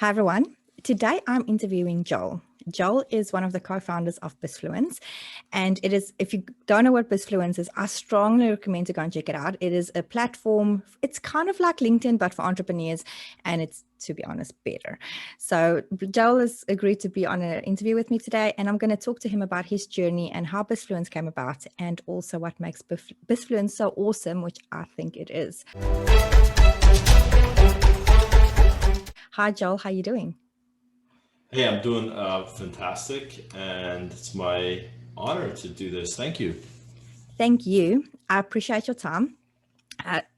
Hi, everyone. Today I'm interviewing Joel. Joel is one of the co-founders of BizFluence. And it is, if you don't know what BizFluence is, I strongly recommend to go and check it out. It is a platform. It's kind of like LinkedIn, but for entrepreneurs. And it's, to be honest, better. So Joel has agreed to be on an interview with me today. And I'm going to talk to him about his journey and how BizFluence came about, and also what makes BizFluence so awesome, which I think it is. Hi, Joel. How are you doing? Hey, I'm doing fantastic, and it's my honor to do this. Thank you. Thank you. I appreciate your time.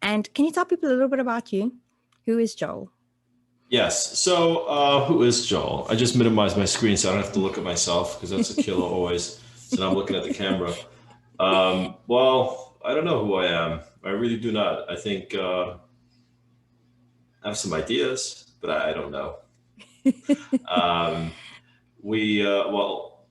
And can you tell people a little bit about you? Who is Joel? Yes. So, who is Joel? I just minimized my screen so I don't have to look at myself because that's a killer always. So now I'm looking at the camera. Well, I don't know who I am. I really do not. I think I have some ideas, but I don't know. Um,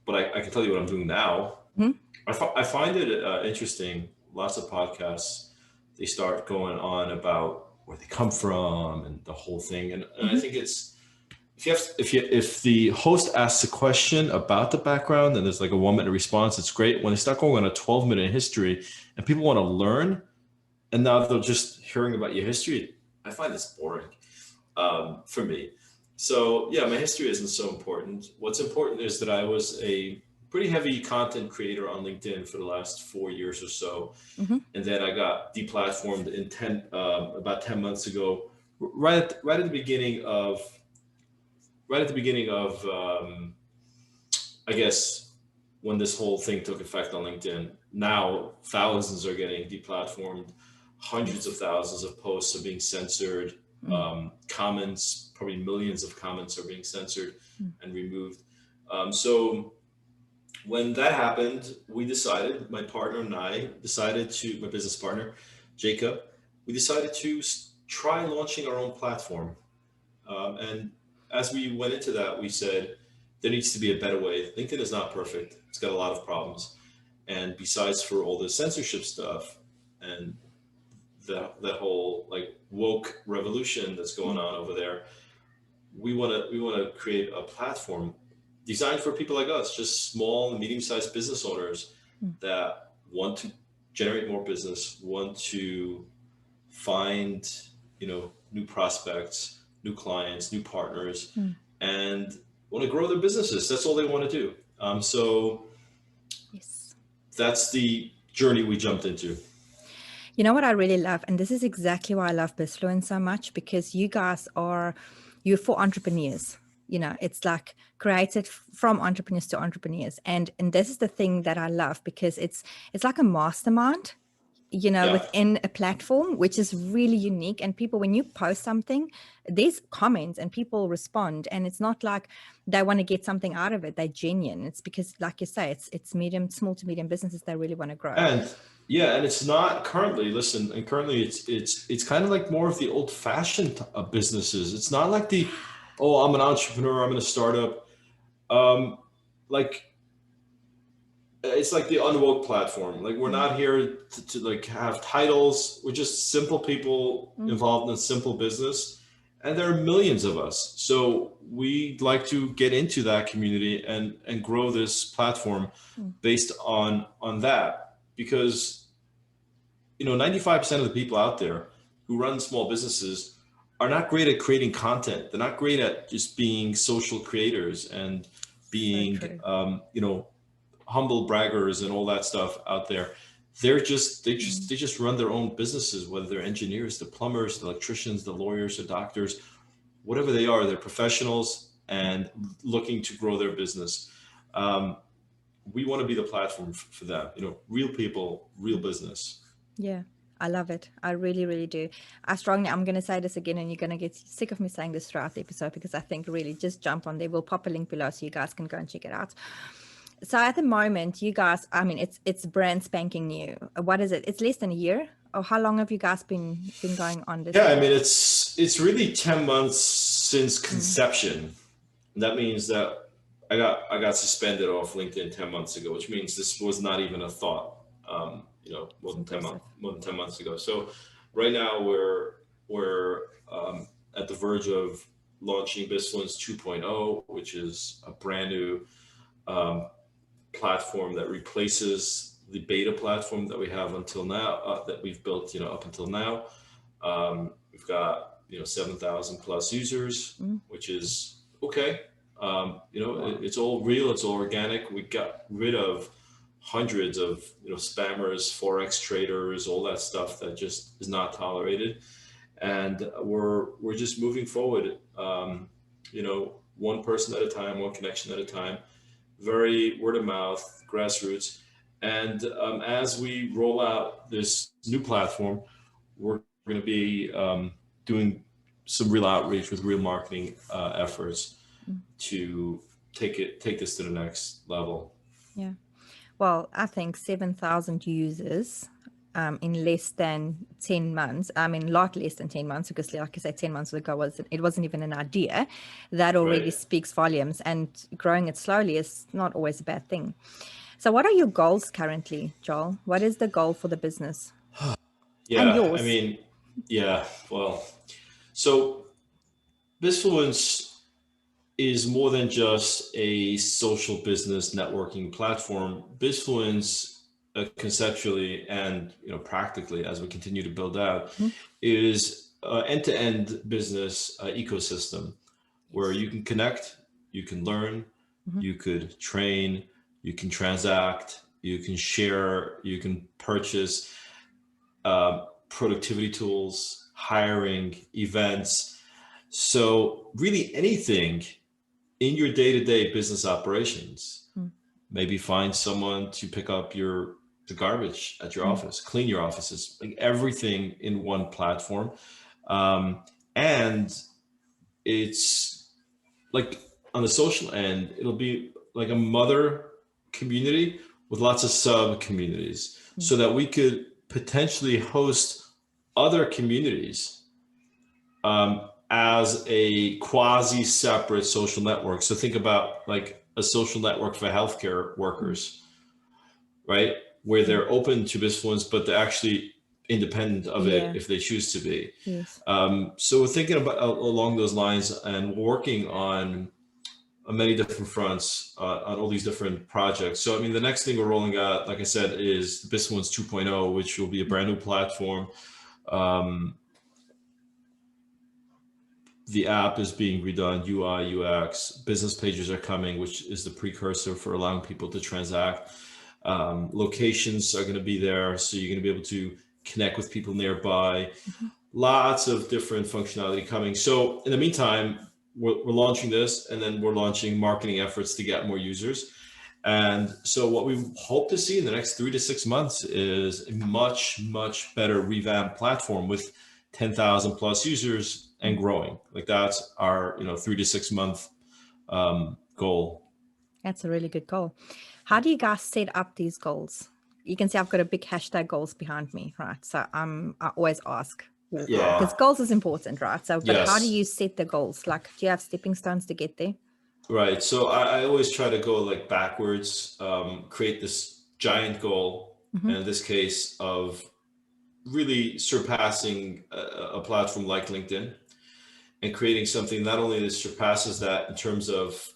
but I can tell you what I'm doing now. Mhm. I find it interesting. Lots of podcasts, they start going on about where they come from and the whole thing. And I think it's if the host asks a question about the background and there's like a 1 minute response, it's great. When they start going on a 12-minute history and people want to learn, and now they're just hearing about your history, I find this boring for me. So yeah, my history isn't so important. What's important is that I was a pretty heavy content creator on LinkedIn for the last 4 years or so, Mhm. and then I got deplatformed in about 10 months ago, right at the beginning of I guess when this whole thing took effect on LinkedIn. Now thousands are getting deplatformed, hundreds of Yes. thousands of posts are being censored, Mm. comments, probably millions of comments are being censored Mm. and removed. So when that happened, my partner and I decided to, my business partner, Jacob, we decided to try launching our own platform. And as we went into that, we said there needs to be a better way. LinkedIn is not perfect. It's got a lot of problems. And besides for all the censorship stuff and that whole like woke revolution that's going Mm. on over there, we want to create a platform designed for people like us, just small and medium-sized business owners Mm. that want to generate more business, want to find new prospects, new clients, new partners, Mm. and want to grow their businesses. That's all they want to do. So Yes. that's the journey we jumped into. You know what I really love, and this is exactly why I love BizFluence so much, because you're for entrepreneurs. It's like created from entrepreneurs to entrepreneurs, and this is the thing that I love, because it's like a mastermind, Yeah. within a platform, which is really unique. And people, when you post something, there's comments and people respond, and it's not like they want to get something out of it. They're genuine. It's because, like you say, it's small to medium businesses that really want to grow. And yeah, and it's not currently, listen, and currently it's kind of like more of the old fashioned businesses. It's not like oh, I'm an entrepreneur, I'm in a startup. Um, like it's like the unwoke platform. Like we're Mm. not here to like have titles. We're just simple people Mm. involved in a simple business, and there are millions of us. So we'd like to get into that community and grow this platform Mm. based on that, because 95% of the people out there who run small businesses are not great at creating content. They're not great at just being social creators and So being true. humble braggers and all that stuff out there. Mm. They just run their own businesses, whether they're engineers, the plumbers, the electricians, the lawyers, the doctors, whatever they are. They're professionals and looking to grow their business. Um, we want to be the platform for them. Real people, real business. Yeah, I love it. I really, really do. I'm going to say this again, and you're going to get sick of me saying this throughout the episode, because I think really just jump on there. We'll pop a link below so you guys can go and check it out. So at the moment, you guys, I mean, it's brand spanking new. What is it? It's less than a year. Or how long have you guys been going on this Yeah, I mean journey? it's really 10 months since Mm. conception. That means that I got suspended off LinkedIn 10 months ago, which means this was not even a thought. More It's than 10 impressive. months, more than 10 months ago. So right now we're at the verge of launching BizFluence 2.0, which is a brand new platform that replaces the beta platform that we have until now, that we've built, up until now. We've got, 7,000 plus users, which is okay. It's all real, it's all organic. We got rid of hundreds of, spammers, Forex traders, all that stuff that just is not tolerated. And we're just moving forward, one person at a time, one connection at a time, very word of mouth, grassroots. And as we roll out this new platform, we're going to be doing some real outreach with real marketing efforts to take this to the next level. Yeah. Well, I think 7,000 users in less than 10 months, I mean, a lot less than 10 months, because like I said, 10 months ago, it wasn't even an idea. That already speaks volumes, and growing it slowly is not always a bad thing. So what are your goals currently, Joel? What is the goal for the business? Yeah, and yours? I mean, well, so BizFluence is more than just a social business networking platform. BizFluence, conceptually and practically, as we continue to build out, is an end-to-end business ecosystem where you can connect, you can learn, you could train, you can transact, you can share, you can purchase productivity tools, hiring, events. So really anything in your day-to-day business operations. Maybe find someone to pick up the garbage at your office, clean your offices, like everything in one platform. And it's like on the social end, it'll be like a mother community with lots of sub communities, so that we could potentially host other communities as a quasi separate social network. So think about like a social network for healthcare workers, right? Where they're open to BizFluence, but they're actually independent of it if they choose to be. Yes. So we're thinking about along those lines, and working on many different fronts on all these different projects. So, I mean, the next thing we're rolling out, like I said, is BizFluence 2.0, which will be a brand new platform. The app is being redone, UI, UX, business pages are coming, which is the precursor for allowing people to transact. Locations are going to be there, so you're going to be able to connect with people nearby. Lots of different functionality coming. So in the meantime, we're launching this, and then we're launching marketing efforts to get more users. And so what we hope to see in the next 3 to 6 months is a much, much better revamped platform with 10,000 plus users and growing. Like that's our 3 to 6 month goal. That's a really good goal. How do you guys set up these goals? You can see I've got a big hashtag goals behind me, right? So I always ask, because goals is important, right? So, but how do you set the goals? Like, do you have stepping stones to get there? Right. So I always try to go like backwards, create this giant goal, and in this case of really surpassing a platform like LinkedIn, and creating something not only that surpasses that in terms of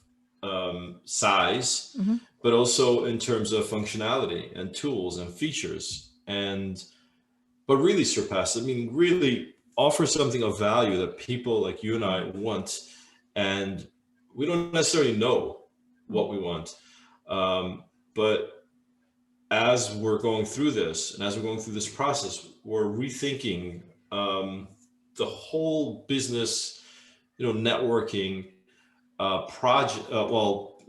size, but also in terms of functionality and tools and features, but really surpass. I mean, really offer something of value that people like you and I want, and we don't necessarily know what we want. But as we're going through this, and as we're going through this process, we're rethinking the whole business, networking project,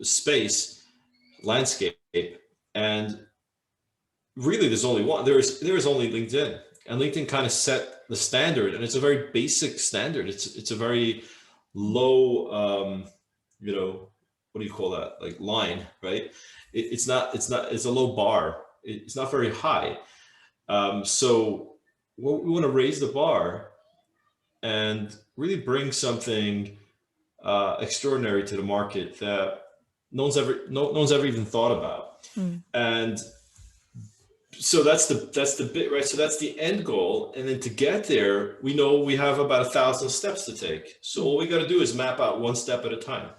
space landscape. And really, there's only one. There is only LinkedIn, and LinkedIn kind of set the standard, and it's a very basic standard. It's a very low, what do you call that? Like line, right? It's a low bar. It's not very high. So we want to raise the bar and really bring something extraordinary to the market that no one's ever even thought about. And So that's the bit, right? So that's the end goal. And then to get there, we know we have about 1,000 steps to take. So all we got to do is map out one step at a time.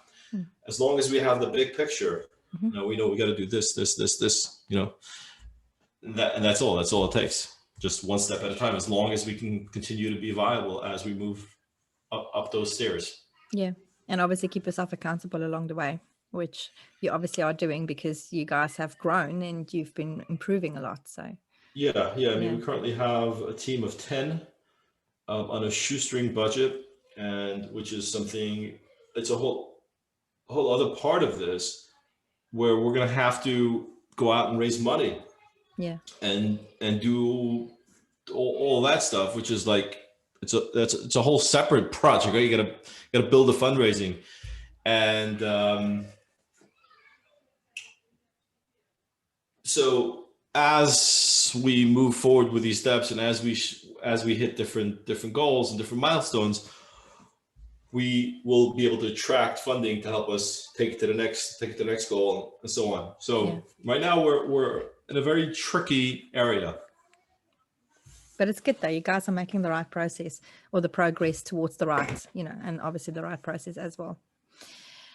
As long as we have the big picture, now we know we got to do this, and that's all. That's all it takes. Just one step at a time, as long as we can continue to be viable as we move up those stairs. Yeah. And obviously keep yourself accountable along the way, which you obviously are doing because you guys have grown and you've been improving a lot. So yeah. I mean, we currently have a team of 10 on a shoestring budget, and which is something, it's a whole other part of this where we're going to have to go out and raise money. Yeah. And do all that stuff, which is like, it's a whole separate project, right? You gotta build the fundraising, and so as we move forward with these steps, and as we hit different goals and different milestones, we will be able to attract funding to help us take it to the next goal, and so on. So right now we're in a very tricky area. But it's good though. You guys are making the right process, or the progress towards the right, and obviously the right process as well.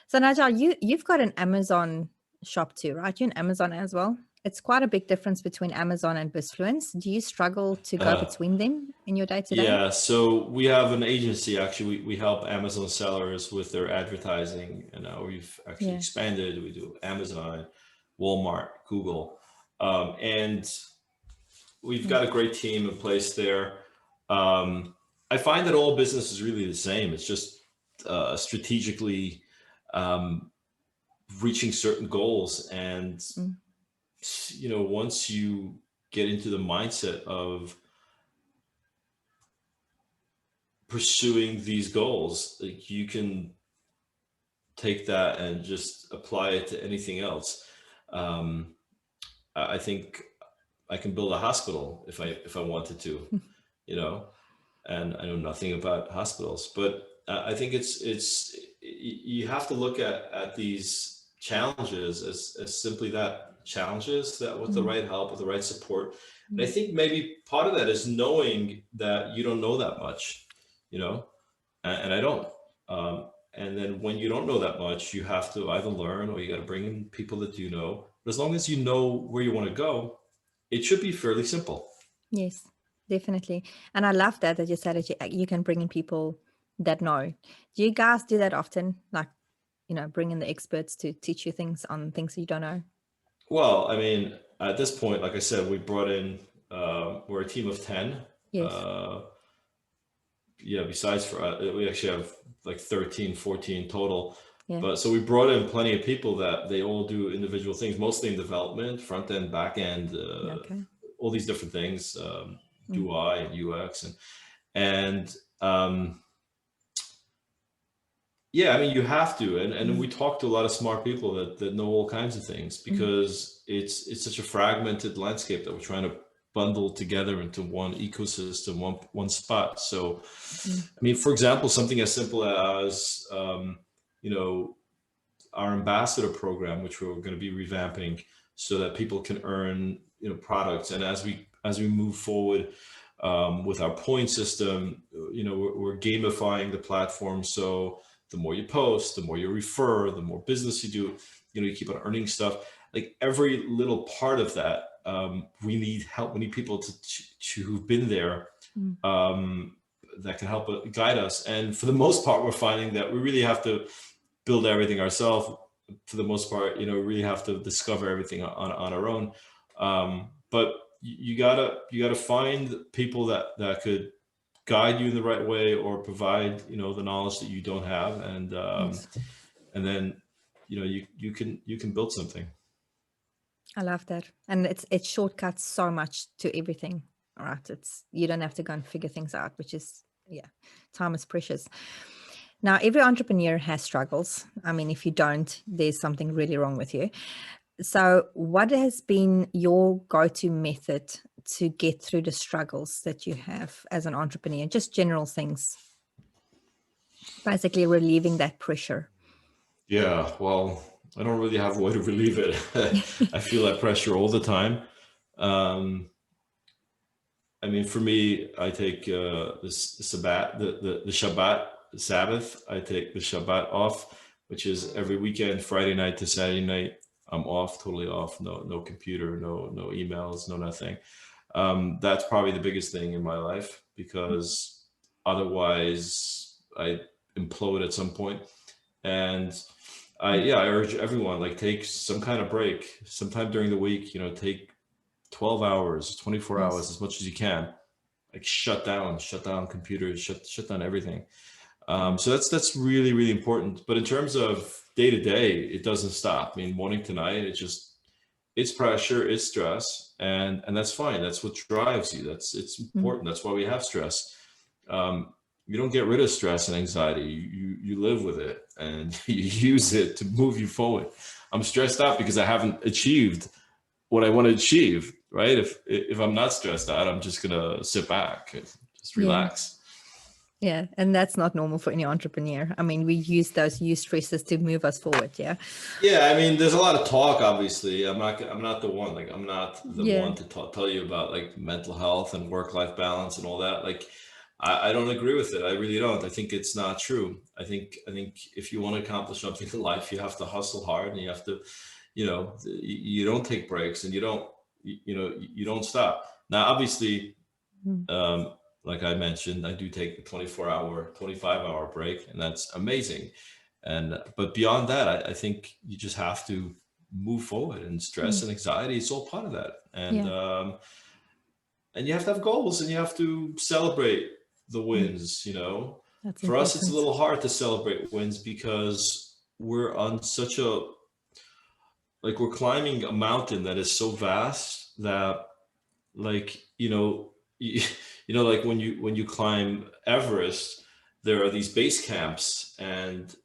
So Nigel, you've got an Amazon shop too, right? You're in Amazon as well. It's quite a big difference between Amazon and BizFluence. Do you struggle to go between them in your day-to-day? Yeah, so we have an agency, actually. We help Amazon sellers with their advertising, and now we've actually expanded. We do Amazon, Walmart, Google, and we've got a great team in place there. I find that all business is really the same. It's just strategically reaching certain goals, and once you get into the mindset of pursuing these goals, like, you can take that and just apply it to anything else. I think I can build a hospital if I wanted to, and I know nothing about hospitals, but I think it's you have to look at these challenges as simply that, challenges, that with the right help, with the right support. And I think maybe part of that is knowing that you don't know that much, and I don't. And then when you don't know that much, you have to either learn, or you got to bring in people that do know. But as long as you know where you want to go, it should be fairly simple. Yes, definitely. And I love that you said that you can bring in people that know. Do you guys do that often? Like, bring in the experts to teach you things on things you don't know? Well, I mean, at this point, like I said, we brought in, we're a team of 10. Yes. Besides we actually have like 13, 14 total. Yeah. But so we brought in plenty of people that they all do individual things, mostly in development, front end, back end, all these different things, UI and UX, and I mean, you have to, and we talk to a lot of smart people that know all kinds of things, because it's such a fragmented landscape that we're trying to bundle together into one ecosystem, one spot. So, I mean, for example, something as simple as our ambassador program, which we're going to be revamping so that people can earn products, and as we move forward with our point system, we're gamifying the platform. So the more you post, the more you refer, the more business you do, you keep on earning stuff. Like, every little part of that, we need help. We need people to who've been there, that can help guide us. And for the most part, we're finding that we really have to build everything ourselves. For the most part, we really have to discover everything on our own. But you gotta find people that could guide you in the right way, or provide the knowledge that you don't have, and then you can build something. I love that. And it shortcuts so much to everything, right? You don't have to go and figure things out, which is, time is precious. Now, every entrepreneur has struggles. I mean, if you don't, there's something really wrong with you. So what has been your go-to method to get through the struggles that you have as an entrepreneur? Just general things, basically relieving that pressure. Yeah, well, I don't really have a way to relieve it. I feel that pressure all the time. Um, I mean, for me, I take the Sabbath, the Shabbat, the Sabbath. I take the Shabbat off, which is every weekend, Friday night to Saturday night. I'm off, totally off. No computer, no emails, no nothing. That's probably the biggest thing in my life, because otherwise I implode at some point. And I urge everyone, like, take some kind of break sometime during the week, take 12 hours, 24 Yes. hours, as much as you can. Like, shut down computers, shut down everything. So that's really, really important. But in terms of day to day, it doesn't stop. I mean, morning to night, it's pressure, it's stress, and that's fine. That's what drives you. It's important. That's why we have stress. You don't get rid of stress and anxiety. You live with it, and you use it to move you forward. I'm stressed out because I haven't achieved what I want to achieve, right? If I'm not stressed out, I'm just gonna sit back and just relax. Yeah, and that's not normal for any entrepreneur. I mean, we use stresses to move us forward. Yeah. Yeah, I mean, there's a lot of talk. Obviously, I'm not the one. Like, I'm not the one to tell you about, like, mental health and work-life balance and all that. Like, I don't agree with it. I really don't. I think it's not true. I think if you want to accomplish something in life, you have to hustle hard, and you have to, you don't take breaks, and you don't stop. Now, obviously, like I mentioned, I do take the 24-hour, 25-hour break, and that's amazing. But beyond that, I think you just have to move forward, and stress and anxiety, it's all part of that. And you have to have goals, and you have to celebrate the wins. That's For us, it's a important. little hard to celebrate wins, because we're on such we're climbing a mountain that is so vast that, like, like when you climb Everest, there are these base camps, and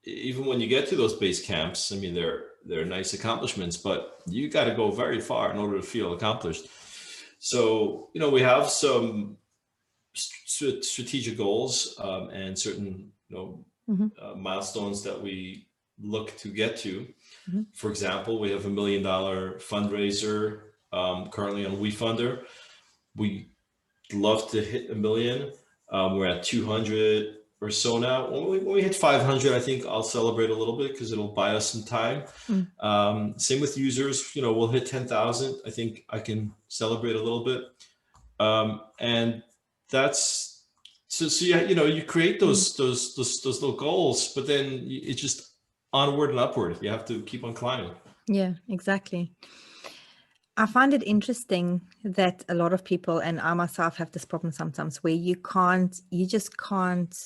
even when you get to those base camps, I mean, they're nice accomplishments, but you got to go very far in order to feel accomplished. So, we have some strategic goals, and certain, milestones that we look to get to. For example, we have $1 million fundraiser currently on WeFunder. We love to hit 1 million. We're at 200 or so now. When we hit 500, I think I'll celebrate a little bit, because it'll buy us some time. Same with users. We'll hit 10,000. I think I can celebrate a little bit. And that's so you create those little goals, but then it's just onward and upward. You have to keep on climbing. Yeah, exactly. I find it interesting that a lot of people, and I myself have this problem sometimes, where you just can't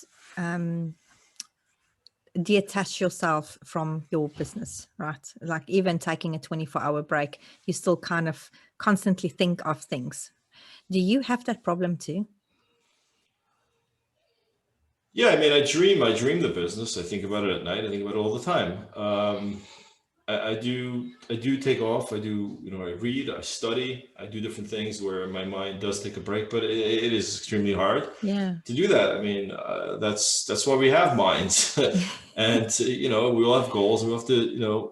detach yourself from your business, right? Like, even taking a 24-hour break, you still kind of constantly think of things. Do you have that problem too? Yeah, I mean, I dream the business. I think about it at night. I think about it all the time. I do take off. I do, I read, I study, I do different things where my mind does take a break, but it is extremely hard to do that. I mean, that's why we have minds. And, we all have goals, and we have to,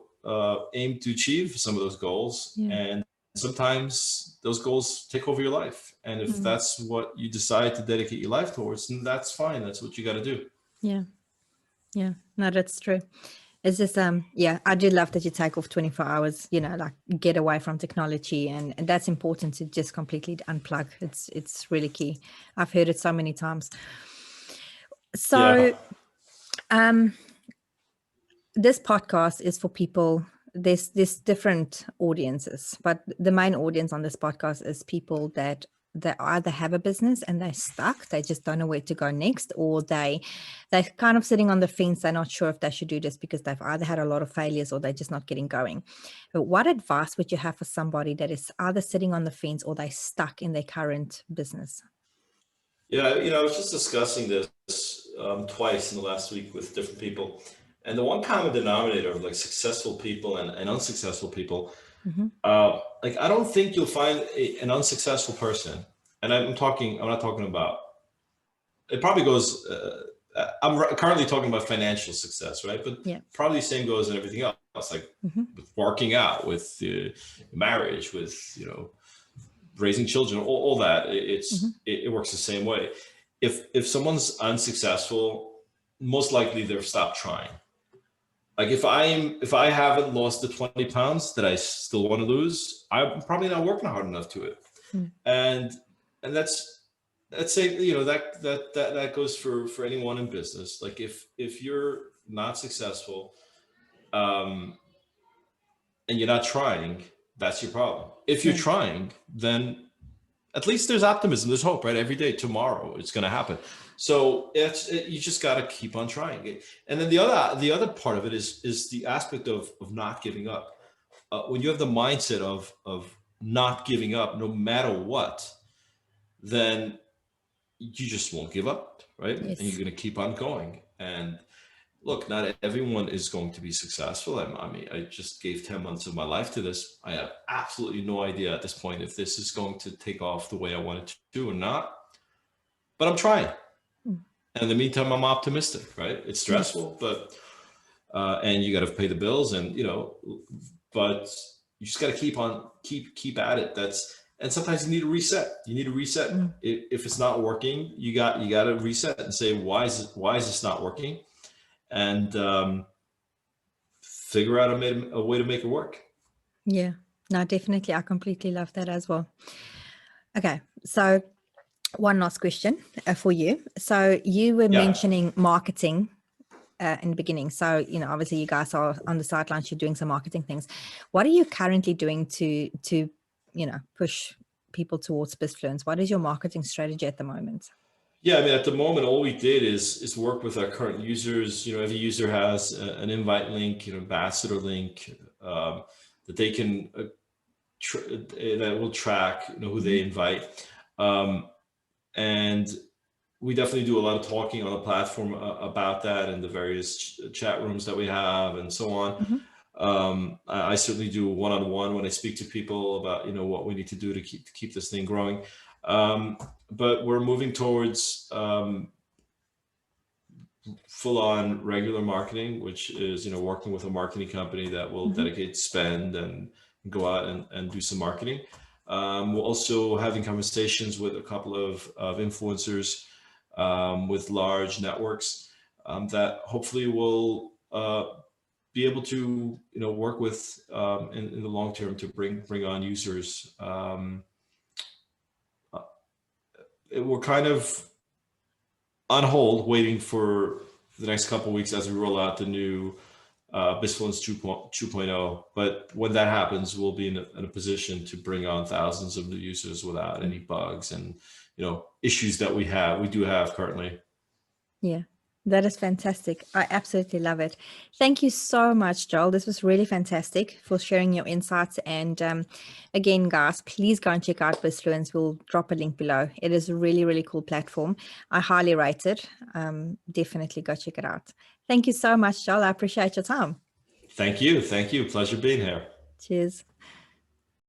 aim to achieve some of those goals. And sometimes those goals take over your life. And if that's what you decide to dedicate your life towards, then that's fine. That's what you got to do. Yeah. No, that's true. It's just, I do love that you take off 24 hours, like, get away from technology, and that's important, to just completely unplug. It's really key. I've heard it so many times. So, this podcast is for people. There's different audiences, but the main audience on this podcast is people that they either have a business and they're stuck, they just don't know where to go next, or they're kind of sitting on the fence. They're not sure if they should do this because they've either had a lot of failures or they're just not getting going. But what advice would you have for somebody that is either sitting on the fence or they're stuck in their current business? Yeah, I was just discussing this twice in the last week with different people. And the one common denominator of, like, successful people and unsuccessful people, I don't think you'll find an unsuccessful person. And I'm not talking about, it probably goes, I'm currently talking about financial success, right? But probably the same goes in everything else, like with working out, with marriage, with, raising children, all that. It works the same way. If someone's unsuccessful, most likely they've stopped trying. Like if I haven't lost the 20 pounds that I still want to lose, I'm probably not working hard enough to it. And that's say, you know, that goes for anyone in business. Like if you're not successful, and you're not trying, that's your problem. If you're trying, then at least there's optimism, there's hope, right? Every day, tomorrow, it's going to happen. So you just got to keep on trying. And then the other part of it is the aspect of not giving up. When you have the mindset of not giving up, no matter what, then you just won't give up, right? Yes. And you're going to keep on going. And look, not everyone is going to be successful. I mean, I just gave 10 months of my life to this. I have absolutely no idea at this point if this is going to take off the way I want it to or not, but I'm trying. And in the meantime, I'm optimistic, right? It's stressful, but, and you got to pay the bills and, you know, but you just got to keep at it. And sometimes you need a reset. You need a reset. If it's not working, you got to reset and say, why is this not working? And figure out a way to make it work. Yeah, no, definitely. I completely love that as well. Okay, so one last question for you. So you were mentioning marketing in the beginning. So, you know, obviously you guys are on the sidelines, you're doing some marketing things. What are you currently doing to you know, push people towards BizFluence? What is your marketing strategy at the moment? Yeah, I mean, at the moment, all we did is work with our current users. You know, every user has an invite link, you know, ambassador link that they can that will track, you know, who they invite. And we definitely do a lot of talking on the platform about that and the various chat rooms that we have and so on. I certainly do one-on-one when I speak to people about, you know, what we need to do to keep this thing growing. But we're moving towards full-on regular marketing, which is, you know, working with a marketing company that will dedicate spend and go out and do some marketing. We're also having conversations with a couple of influencers with large networks that hopefully will be able to, you know, work with in the long term to bring on users. We're kind of on hold, waiting for the next couple of weeks as we roll out the new BizFluence 2.0. But when that happens, we'll be in a position to bring on thousands of new users without any bugs and, you know, issues that we do have currently. Yeah, that is fantastic. I absolutely love it. Thank you so much, Joel. This was really fantastic for sharing your insights. And again, guys, please go and check out BizFluence. We'll drop a link below. It is a really, really cool platform. I highly rate it. Definitely go check it out. Thank you so much, Joel. I appreciate your time. Thank you. Thank you. Pleasure being here. Cheers.